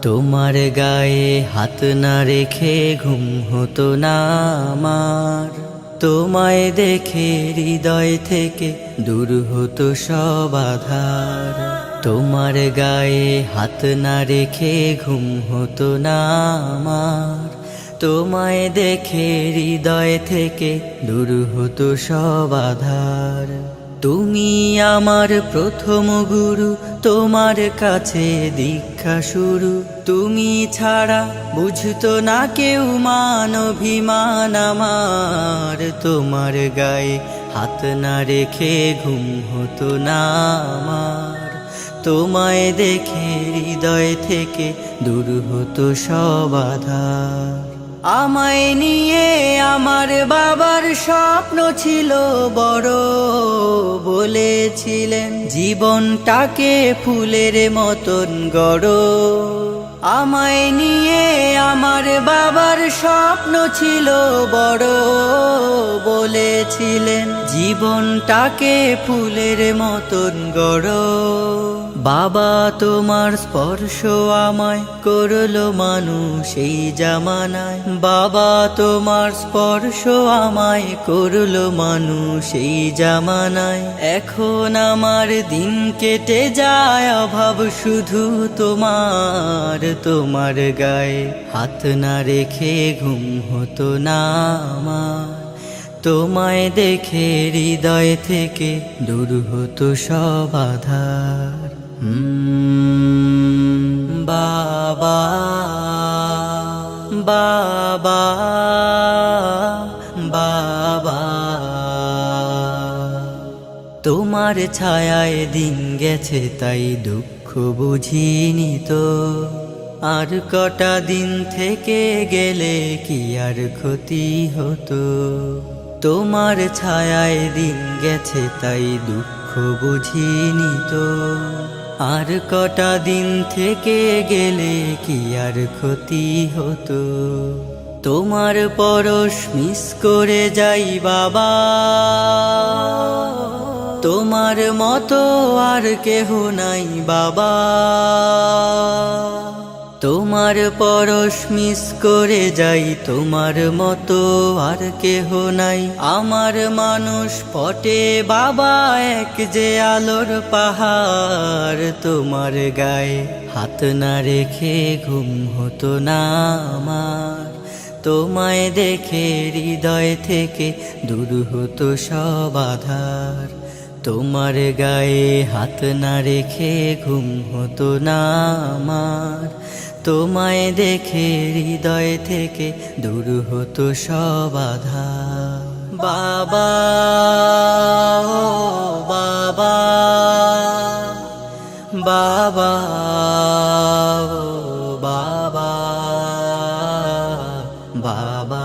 তোমার গায়ে হাত না রেখে ঘুম হতো না আমার, তোমায় দেখে হৃদয় থেকে দূর হতো সব আধার। তোমার গায়ে হাত না রেখে ঘুম হতো না আমার, তোমায় দেখে হৃদয় থেকে দূর হতো সব আধার। তুমি আমার প্রথম গুরু, তোমার কাছে দীক্ষা শুরু। তুমি ছাড়া বুঝতো না কেউ মান অভিমান আমার, তোমার গায়ে হাত না রেখে ঘুম হতো না আমার, তোমায় দেখে হৃদয় থেকে দূর হতো সব আধার। আমায় নিয়ে আমার বাবার স্বপ্ন ছিল বড়, বলেছিলেন জীবনটাকে ফুলের মতন গড়ো। আমায় নিয়ে আমার বাবার স্বপ্ন ছিল বড়, বলেছিলেন জীবনটাকে ফুলের মতন গড়ো। বাবা তোমার স্পর্শ আমায় করলো মানুষ এই জামানায়, বাবা তোমার স্পর্শ আমায় করলো মানুষ এই জামানায়। এখন আমার দিন কেটে যায় অভাব শুধু তোমার, তোমার গায়ে হাত না রেখে ঘুম হতো না আমার, তোমায় দেখে হৃদয় থেকে দূর হতো সব আধার। বাবা বাবা বাবা, তোমার ছায়ায় দিন গেছে তাই দুঃখ বুঝিনি তো, আর কটা দিন থেকে গেলে কি আর ক্ষতি হতো। তোমার ছায়ায় দিন গেছে তাই দুঃখ বুঝিনি তো, আর কটা দিন থেকে গেলে কি আর ক্ষতি হতো। তোমার পরশ মিস করে যাই বাবা, তোমার মতো আর কেহ নাই বাবা। তোমার পরশ মিস করে যাই, তোমার মতো আর কেহ নাই আমার মানুষ পটে বাবা, এক যে আলোর পাহাড়। তোমার গায়ে হাত না রেখে ঘুম হতো না আমার, তোমায় দেখে হৃদয় থেকে দূর হতো সব আধার। তোমার গায়ে হাত না রেখে ঘুম হতো না আমার, তোমায় দেখে হৃদয় থেকে দূর হতো সব আধার। বাবা ও বাবা, বাবা ও বাবা, বাবা।